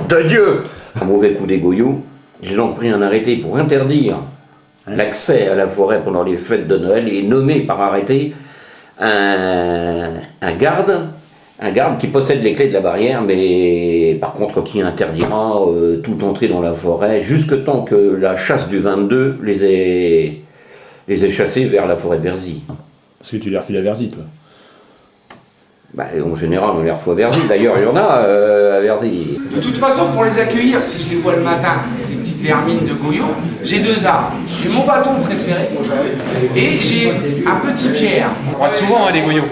de Dieu! Un mauvais coup des goyots, j'ai donc pris un arrêté pour interdire l'accès à la forêt pendant les fêtes de Noël et nommé par arrêté un garde qui possède les clés de la barrière, mais par contre qui interdira toute entrée dans la forêt jusque tant que la chasse du 22 les ait chassés vers la forêt de Verzy. Parce que tu les refiles à Verzy, toi. Bah, en général, on les reçoit à Verzy. D'ailleurs, il y en a à Verzy. De toute façon, pour les accueillir, si je les vois le matin, ces petites vermines de goyot, j'ai deux armes. J'ai mon bâton préféré et j'ai un petit pierre. On croise souvent les goyots.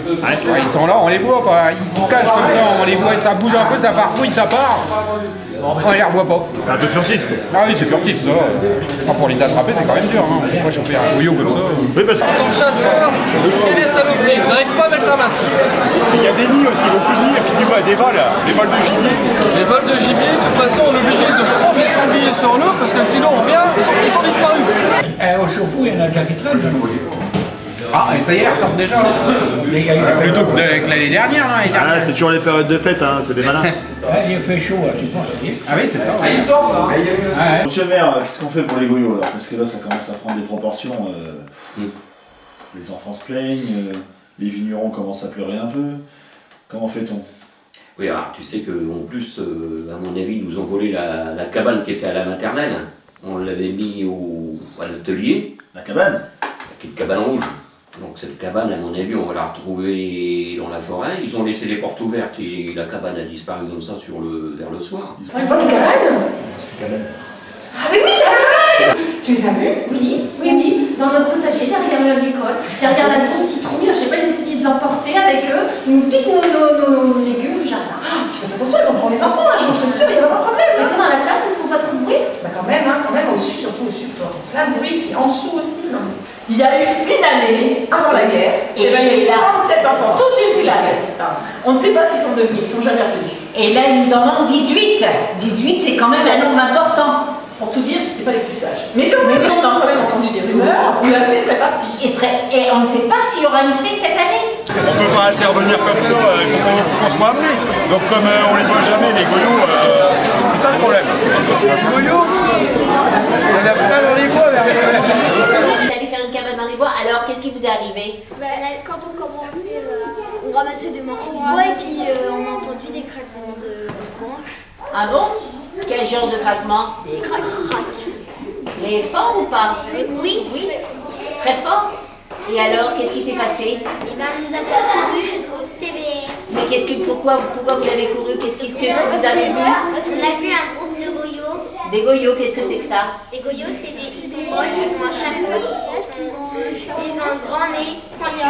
Ils sont là, on les voit pas. Ils se cachent comme ça, on les voit, ça bouge un peu, ça farfouille, ça part. On les revoit pas. C'est un peu furtif, quoi. Ah oui, c'est furtif ça. Pour les attraper, c'est quand même dur. Hein. Des fois, choper un goyot comme ça. Oui, parce En tant que chasseur, c'est des saloperies, on n'arrive pas à mettre la main dessus. qu'il y a des nids aussi, beaucoup de nids, et puis des vols de gibier. Les vols de gibier, de toute façon, on est obligé de prendre les sangliers sur nous parce que sinon on revient, ils sont disparus. Au chauffe-eau, il y en a déjà qui traînent. Ah, et ça y est, ils ressortent déjà. Plutôt que l'année dernière. Hein, Ah, c'est toujours les périodes de fête, hein, c'est des malins. Il fait chaud, tu penses. Ah oui, c'est ça. Ah, ils sortent là. Ouais. Monsieur le maire, qu'est-ce qu'on fait pour les goyots là? Parce que là, ça commence à prendre des proportions. Les enfants se plaignent, les vignerons commencent à pleurer un peu. Comment fait-on? Oui, alors, tu sais qu'en plus, à mon avis, ils nous ont volé la cabane qui était à la maternelle. On l'avait mis à l'atelier, La cabane? la petite cabane rouge. Donc cette cabane, à mon avis, on va la retrouver dans la forêt. Ils ont laissé les portes ouvertes et la cabane a disparu comme ça vers le soir. Une fois des cabanes? Ah mais oui, tu les as vus? Oui, oui, oui. Dans notre potager, derrière l'école. Derrière la grosse citrouille, je sais pas, ils essayaient de l'emporter avec eux. Ils nous piquent nos légumes du jardin. Oh, tu fais attention, ils vont prendre les enfants, hein, je t'assure, il n'y a pas de problème. Et toi, dans la classe, ils ne font pas trop de bruit? Bah quand même, au-dessus, surtout au-dessus, toi, plein de bruit, puis en dessous aussi. Non, mais il y a eu une année, avant la guerre, et ben, il y a eu 37 enfants, toute une classe. On ne sait pas ce qu'ils sont devenus, ils sont jamais revenus. Et là, il nous en manque 18. 18, c'est quand même un nombre important. Pour tout dire, c'était pas les plus sages. Mais quand même, on a quand même entendu des rumeurs où la fée serait partie. Et on ne sait pas s'il y aura une fée cette année. On ne peut pas intervenir comme ça, il faut qu'on soit appelé. Donc comme on les voit jamais, les goyots, c'est ça le problème. Les goyots, il y en a plein dans les bois. Vous allez faire une cabane dans les bois, alors qu'est-ce qui vous est arrivé? Quand on commençait, on ramassait des morceaux de bois et puis on a entendu des craquements de courant. Ah bon? Quel genre de craquement? Des crac. Mais fort ou pas? Oui. Très fort? Et alors, qu'est-ce qui s'est passé? Et ben, on nous a couru jusqu'au CBR. Mais pourquoi vous avez couru? Qu'est-ce que vous avez vu? Parce qu'on a vu un groupe de goyots. Des goyots, qu'est-ce que c'est que ça? Les goyots, ils sont moches, ils mangent chaque petit. Ils ont un grand nez pointu.